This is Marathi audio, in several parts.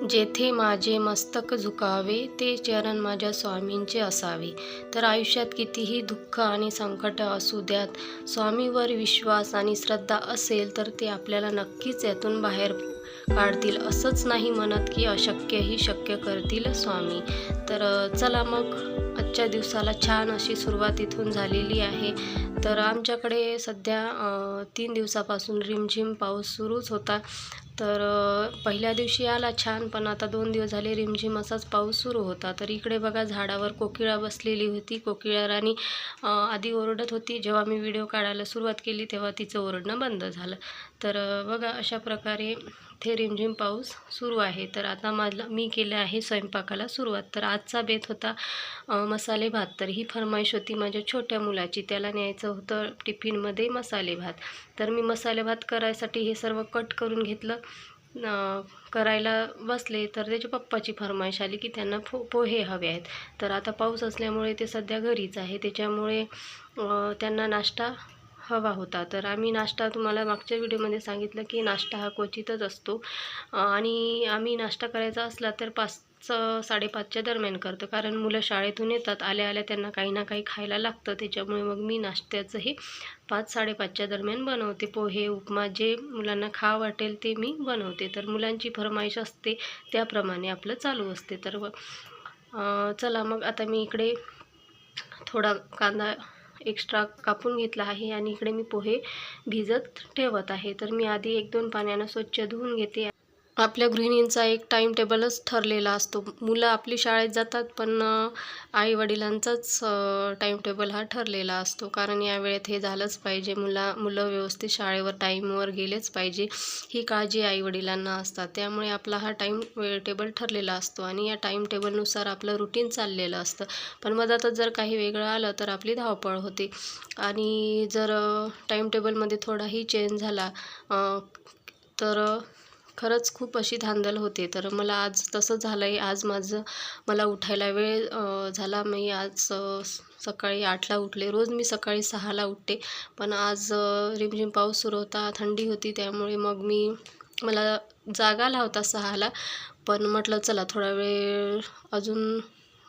जेथे माझे मस्तक झुकावे ते चरण माझ्या स्वामींचे असावे. तर आयुष्यात कितीही दुःख आणि संकट असू द्यात, स्वामीवर विश्वास आणि श्रद्धा असेल तर ते आपल्याला नक्कीच यातून बाहेर काढतील. असंच नाही म्हणत की अशक्यही शक्य करतील स्वामी. तर चला मग आजच्या दिवसाला छान अशी सुरुवात इथून झालेली आहे. तर आमच्याकडे सध्या 3 दिवसापासून रिमझिम पाऊस सुरूच होता. तर पहिल्या दिवशी आला छान, पण आता 2 दिवस झाले रिमझिम असाच पाऊस सुरू होता. तर इकडे बघा झाडावर कोकिळा बसलेली होती. कोकिळा राणी आधी ओरडत होती. जेव्हा मी व्हिडिओ काढायला सुरुवात केली तेव्हा तिचं ओरडणं बंद झालं. तर बघा अशा प्रकारे ते रिमझिम पाऊस सुरू आहे. तर आता मी केलं आहे स्वयंपाकाला सुरुवात. तर आजचा बेत होता मसाले भात. तर ही फरमाईश होती माझ्या छोट्या मुलाची. त्याला न्यायचं होतं टिफिनमध्ये मसाले भात. तर मी मसाले भात करायसाठी हे सर्व कट करून घेतलं. करायला बसले तर त्याच्या पप्पाची फरमाईश आली की त्यांना पोहे हवे आहेत. तर आता पाऊस असल्यामुळे ते सध्या घरीच आहे, त्याच्यामुळे त्यांना नाश्ता हवा होता. तर आम्ही नाश्ता तुम्हाला मागच्या व्हिडिओमध्ये सांगितलं की नाश्ता हा क्वचितच असतो आणि आम्ही नाश्ता करायचा असला तर 5-5:30च्या दरम्यान करतो, कारण मुलं शाळेतून येतात, आल्या आल्या त्यांना काही ना काही खायला लागतं. त्याच्यामुळे मग मी नाश्त्याचं हे 5-5:30च्या दरम्यान बनवते. पोहे, उपमा जे मुलांना खावं वाटेल ते मी बनवते. तर मुलांची फरमाईश असते त्याप्रमाणे आपलं चालू असते. तर चला मग आता मी इकडे थोडा कांदा एक्स्ट्रा कापून घेतला आहे आणि इकडे मी पोहे भिजत ठेवत आहे. तर मी आधी 1-2 पाण्यानं स्वच्छ धुवून घेते. आपल्या गृहिणींचा एक टाईम टेबलच ठरलेला असतो. मुलं आपली शाळेत जातात, पण आई-वडिलांचाच टाईम टेबल हा ठरलेला असतो, कारण या वेळेत हे झालंच पाहिजे. मुलं व्यवस्थित शाळेवर टाईमवर गेलेच पाहिजे, ही काळजी आई-वडिलांना असतात. त्यामुळे आपला हा टेबल ठरलेला असतो आणि या टाईम टेबलनुसार आपलं रुटीन चाललेलं असतं. पण मधातच जर काही वेगळं आलं तर आपली धावपळ होते आणि जर टाईम टेबलमध्ये थोडाही चेंज झाला तर खरंच खूप अशी धांदल होते. तर मला आज तसं झालं आहे. आज मला उठायला वेळ झाला. मी आज सकाळी 8ला उठले. रोज मी सकाळी 6ला उठते, पण आज रिमझिम पाऊस सुरू होता, थंडी होती, त्यामुळे मग मला जाग आला होता 6ला, पण म्हटलं चला थोडा वेळ अजून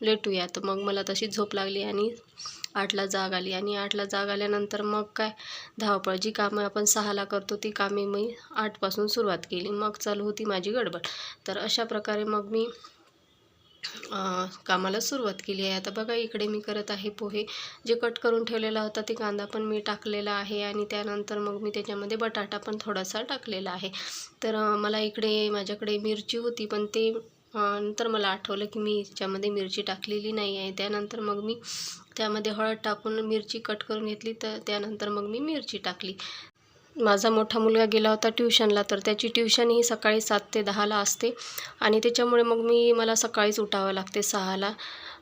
लेटूया. तर मग मला तशी झोप लागली आणि 8ला जाग आली आणि 8ला जाग आल्यानंतर मग काय धावपळ. जी कामं आपण 6ला करतो ती कामे मी 8पासून सुरुवात केली. मग चालू होती माझी गडबड. तर अशा प्रकारे मग मी कामाला सुरुवात केली आहे. आता बघा इकडे मी करत आहे पोहे. जे कट करून ठेवलेला होता ते कांदा पण मी टाकलेला आहे आणि त्यानंतर मग मी त्याच्यामध्ये बटाटा पण थोडासा टाकलेला आहे. तर माझ्याकडे मिरची होती, पण ते नंतर मला आठवलं की मी त्याच्यामध्ये मिरची टाकलेली नाही आहे. त्यानंतर मग मी त्यामध्ये हळद टाकून मिरची कट करून घेतली. तर त्यानंतर मग मी मिरची टाकली. माझा मोठा मुलगा गेला होता ट्युशनला, तर त्याची ट्युशन ही सकाळी 7 ते 10ला असते आणि त्याच्यामुळे मग मला सकाळीच उठावं लागते 6ला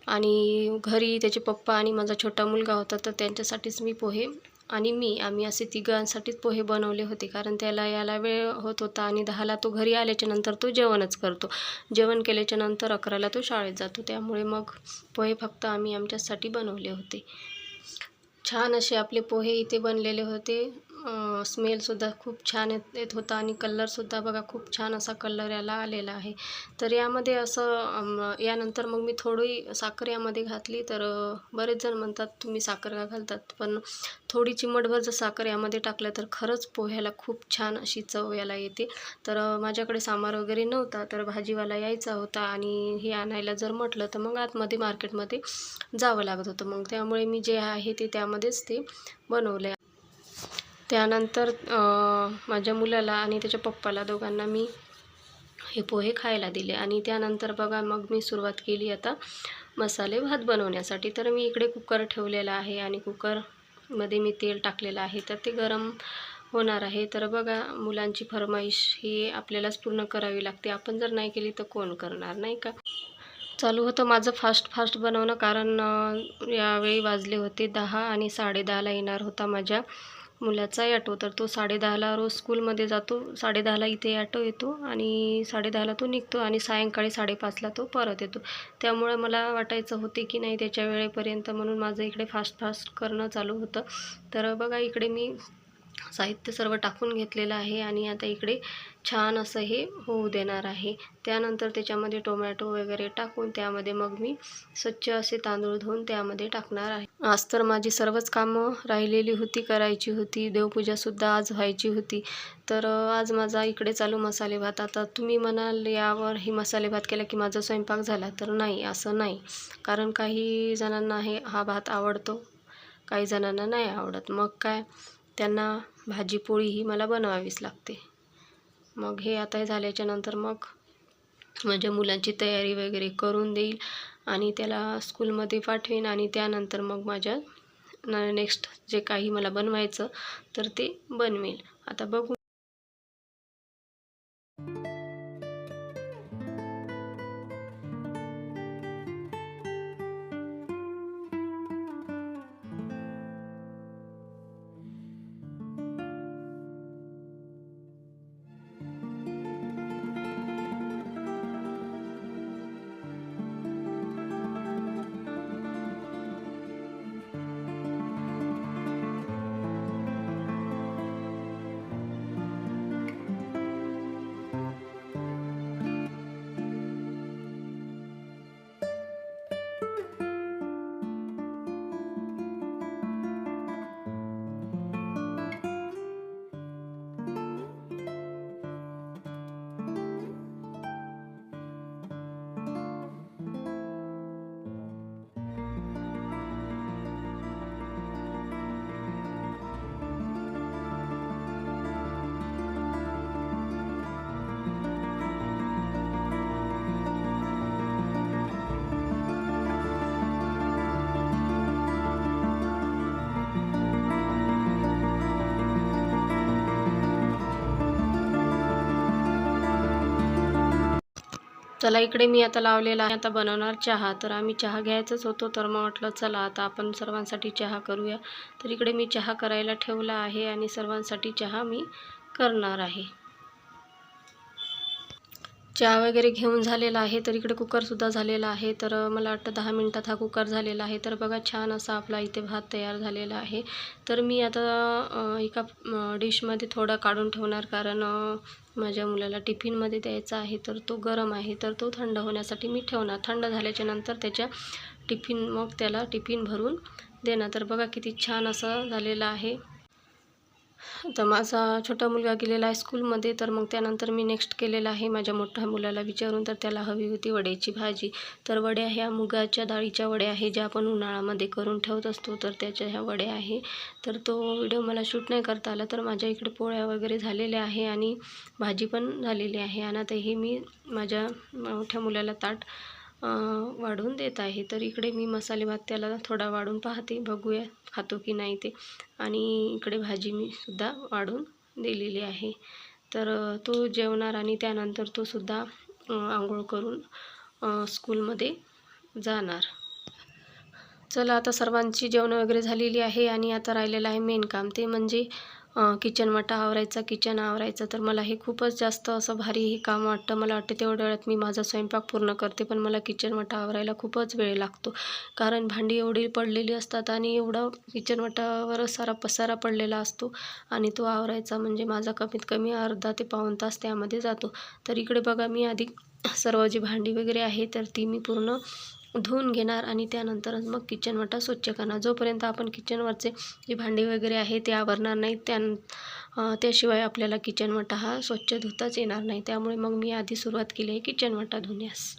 आणि घरी त्याचे पप्पा आणि माझा छोटा मुलगा होता, तर त्यांच्यासाठीच मी पोहे आणि आम्ही असे तिघांसाठीच पोहे बनवले होते, कारण त्याला यायला वेळ होत होता आणि 10ला तो घरी आल्याच्या नंतर तो जेवणच करतो. जेवण केल्याच्या नंतर 11ला तो शाळेत जातो. त्यामुळे मग पोहे फक्त आम्ही आमच्यासाठी बनवले होते. छान असे आपले पोहे इथे बनलेले होते. स्मेलसुद्धा खूप छान येत होता आणि कलरसुद्धा बघा खूप छान असा कलर याला आलेला आहे. तर यामध्ये यानंतर मग मी थोडी साखर यामध्ये घातली. तर बरेच जण म्हणतात तुम्ही साखर का घालतात, पण थोडी चिमटभर जर साखर यामध्ये टाकलं तर खरंच पोह्याला खूप छान अशी चव याला येते. तर माझ्याकडे सांबार वगैरे नव्हता, तर भाजीवाला यायचा होता आणि हे आणायला जर म्हटलं तर मग आतमध्ये मार्केटमध्ये जावं लागत होतं. मग त्यामुळे मी जे आहे ते त्यामध्येच ते बनवले. त्यानंतर माझ्या मुलाला आणि त्याच्या पप्पाला दोघांना मी हे पोहे खायला दिले आणि त्यानंतर बघा मग मी सुरुवात केली आता मसाले भात बनवण्यासाठी. तर मी इकडे कुकर ठेवलेला आहे आणि कुकरमध्ये मी तेल टाकलेलं आहे, तर ते गरम होणार आहे. तर बघा मुलांची फरमाईश ही आपल्यालाच पूर्ण करावी लागते. आपण जर नाही केली तर कोण करणार, नाही का? चालू होतं माझं फास्ट बनवणं, कारण यावेळी वाजले होते 10 आणि 10:30ला येणार होता माझ्या मुलाचा ॲटो. तर तो 10:30ला रोज स्कूलमध्ये जातो. 10:30ला इथे ॲटो येतो आणि 10:30ला तो निघतो आणि सायंकाळी 5:30ला तो परत येतो. त्यामुळे मला वाटायचं होते की नाही त्याच्या वेळेपर्यंत, म्हणून माझं इकडे फास्ट करणं चालू होतं. तर बघा इकडे मी साहित्य सर्व टाकून घेतलेलं आहे आणि आता इकडे छान असं हे होऊ देणार आहे. त्यानंतर त्याच्यामध्ये टोमॅटो वगैरे टाकून त्यामध्ये मग मी स्वच्छ असे तांदूळ धुवून त्यामध्ये टाकणार आहे. आज तर माझी सर्वच कामं राहिलेली होती, करायची होती. देवपूजासुद्धा आज व्हायची होती. तर आज माझा इकडे चालू मसाले भात. आता तुम्ही म्हणाल यावर ही मसाले भात केला की माझा स्वयंपाक झाला, तर नाही, असं नाही. कारण काही जणांना हा भात आवडतो, काही जणांना नाही आवडत. मग काय, त्यांना भाजी पोळी ही मला बनवावीच लागते. मग हे आता हे झाल्याच्या नंतर मग माझ्या मुलांची तयारी वगैरे करून देईल आणि त्याला स्कूलमध्ये पाठवेन आणि त्यानंतर मग माझ्या नेक्स्ट जे काही मला बनवायचं तर ते बनवेल. आता बघू. चला, इकडे मी आता लावलेला आहे. आता बनवणार चहा. तर आम्ही चहा घ्यायचंच होतो, तर मग म्हटलं चला आता आपण सर्वांसाठी चहा करूया. तर इकडे मी चहा करायला ठेवला आहे आणि सर्वांसाठी चहा मी करणार आहे. चहा वगैरे घेऊन झालेला आहे. तर इकडे कुकरसुद्धा झालेला आहे. तर मला वाटतं 10 मिनटात हा कुकर झालेला आहे. तर बघा, छान असा आपला इथे भात तयार झालेला आहे. तर मी आता एका डिशमध्ये थोडा काढून ठेवणार, कारण माझ्या मुलाला टिफिनमध्ये द्यायचा आहे. तर तो गरम आहे, तर तो थंड होण्यासाठी मी ठेवणार. थंड झाल्याच्या नंतर त्याच्या मग त्याला टिफिन भरून देणार. तर बघा किती छान असं झालेलं आहे. तर माझा छोटा मुलगा गेलेला आहे स्कूलमध्ये. तर मग त्यानंतर मी नेक्स्ट केलेलं आहे माझ्या मोठ्या मुलाला विचारून. तर त्याला हवी होती वड्याची भाजी. तर वड्या ह्या मुगाच्या डाळीच्या वड्या आहे, ज्या आपण उन्हाळ्यामध्ये करून ठेवत असतो. तर त्याच्या ह्या वड्या आहे. तर तो व्हिडिओ मला शूट नाही करता आला. तर माझ्या इकडे पोळ्या वगैरे झालेल्या आहे आणि भाजी पण झालेली आहे. आणि आता हे मी माझ्या मोठ्या मुलाला ताट वाढून देत आहे. तर इकडे मी मसाले भात त्याला थोडा वाढून पाहते, बघूया खातो की नाही ते. आणि इकडे भाजी मी सुद्धा वाढून दिलेली आहे. तर तो जेवणार आणि त्यानंतर तो सुद्धा आंघोळ करून स्कूलमध्ये जाणार. चला, आता सर्वांची जेवणं वगैरे झालेली आहे आणि आता राहिलेलं आहे मेन काम, ते म्हणजे किचन वाटा आवरायचा, किचन आवरायचं. तर मला हे खूपच जास्त असं भारी हे काम वाटतं. मला वाटतं तेवढ्या वेळात मी माझा स्वयंपाक पूर्ण करते, पण मला किचन वाटा आवरायला खूपच वेळ लागतो. कारण भांडी एवढी पडलेली असतात आणि एवढा किचन वाटावरच सारा पसारा पडलेला असतो आणि तो आवरायचा म्हणजे माझा कमीत कमी अर्धा ते पाऊण तास त्यामध्ये जातो. तर इकडे बघा, मी आधी सर्व जी भांडी वगैरे आहे तर ती मी पूर्ण धुवून घेणार आणि त्यानंतरच मग किचन वाटा स्वच्छ करणार. जोपर्यंत आपण किचनवरचे जे भांडी वगैरे आहे ते आवरणार नाही, त्याशिवाय आपल्याला किचन वाटा हा स्वच्छ धुताच येणार नाही. त्यामुळे मग मी आधी सुरुवात केली आहे किचन वाटा धुण्यास.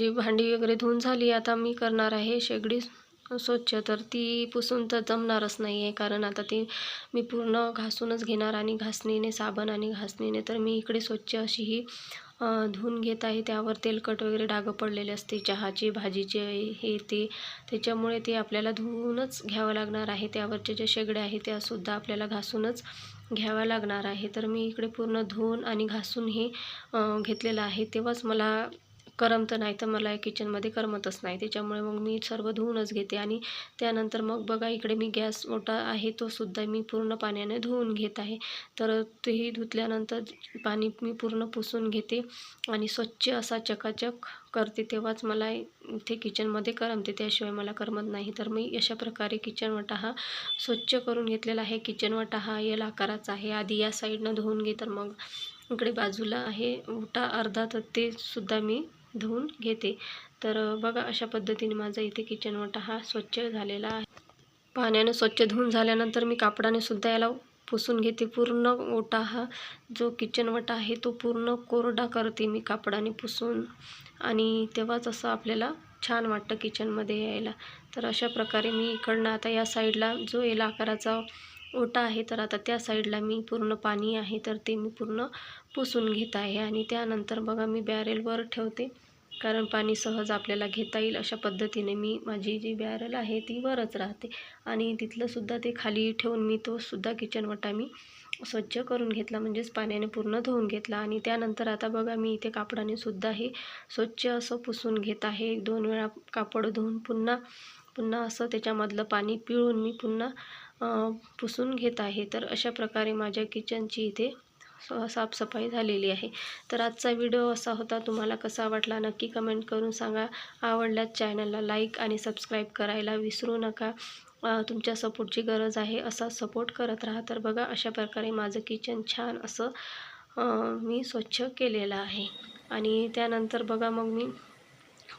माझी भांडी वगैरे धुवून झाली. आता मी करणार आहे शेगडी स्वच्छ. तर ती पुसून तर जमणारच नाही आहे, कारण आता ती मी पूर्ण घासूनच घेणार आणि घासणीने, साबण आणि घासणीने. तर मी इकडे स्वच्छ अशी ही धुवून घेत आहे. त्यावर तेलकट वगैरे डागं पडलेले असते, चहाचे, भाजीचे, हे ते, त्याच्यामुळे ते आपल्याला धुवूनच घ्यावं लागणार आहे. त्यावरचे जे शेगड्या आहेत त्यासुद्धा आपल्याला घासूनच घ्याव्या लागणार आहे. तर मी इकडे पूर्ण धुवून आणि घासून हे घेतलेलं आहे. तेव्हाच मला करमतं, नाही तर मला किचनमध्ये करमतच नाही. त्याच्यामुळे मग मी सर्व धुवूनच घेते. आणि त्यानंतर मग बघा, इकडे मी गॅस ओटा आहे तो सुद्धा मी पूर्ण पाण्याने धुवून घेत आहे. तर तेही धुतल्यानंतर पाणी मी पूर्ण पुसून घेते आणि स्वच्छ असा चकाचक करते. तेव्हाच मला इथे किचनमध्ये करमते, त्याशिवाय मला करमत नाही. तर मी अशा प्रकारे किचन वाटा हा स्वच्छ करून घेतलेला आहे. किचन वाटा हा एल आकाराचा आहे. आधी या साईडनं धुवून घे, तर मग इकडे बाजूला आहे ओटा अर्धा, तर ते सुद्धा मी धुवून घेते. तर बघा, अशा पद्धतीने माझा इथे किचन वाटा हा स्वच्छ झालेला आहे. पाण्याने स्वच्छ धुवून झाल्यानंतर मी कापडाने सुद्धा याला पुसून घेते. पूर्ण ओटा हा जो किचन वाटा आहे तो पूर्ण कोरडा करते मी कापडाने पुसून, आणि तेव्हाच असं आपल्याला छान वाटतं किचनमध्ये यायला. तर अशा प्रकारे मी इकडनं आता या साईडला जो एल आकाराचा ओटा आहे, तर आता त्या साईडला मी पूर्ण पाणी आहे तर ते मी पूर्ण पुसून घेत आहे. आणि त्यानंतर बघा, मी बॅरेलवर ठेवते, कारण पाणी सहज आपल्याला घेता येईल अशा पद्धतीने मी माझी जी बॅरल आहे ती वरच राहते. आणि तिथलंसुद्धा ते खाली ठेवून मी तो सुद्धा किचन वाटा मी स्वच्छ करून घेतला, म्हणजेच पाण्याने पूर्ण धुवून घेतला. आणि त्यानंतर आता बघा, मी इथे कापडाने सुद्धा हे स्वच्छ असं पुसून घेत आहे. 2 वेळा कापड धुवून पुन्हा असं त्याच्यामधलं पाणी पिळून मी पुन्हा पुसून घेत आहे. तर अशा प्रकारे माझ्या किचनची इथे साफसफाई झालेली आहे. तर आजचा व्हिडिओ असा होता. तुम्हाला कसा वाटला नक्की कमेंट करून सांगा. आवडल्यास चॅनलला लाईक आणि सबस्क्राईब करायला विसरू नका. तुमच्या सपोर्टची गरज आहे, असा सपोर्ट करत राहा. तर बघा, अशा प्रकारे माझं किचन छान असं मी स्वच्छ केलेलं आहे. आणि त्यानंतर बघा, मग मी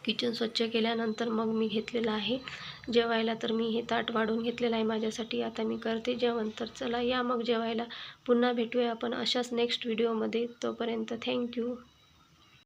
किचन स्वच्छ केल्यानंतर मग मी घेतलेलं आहे जेवायला. तर मी हे ताट वाढून घेतलेलं आहे माझ्यासाठी. आता मी करते जेवण. तर चला, या मग जेवायला. पुन्हा भेटूया आपण अशाच नेक्स्ट व्हिडिओमध्ये. तोपर्यंत थँक्यू.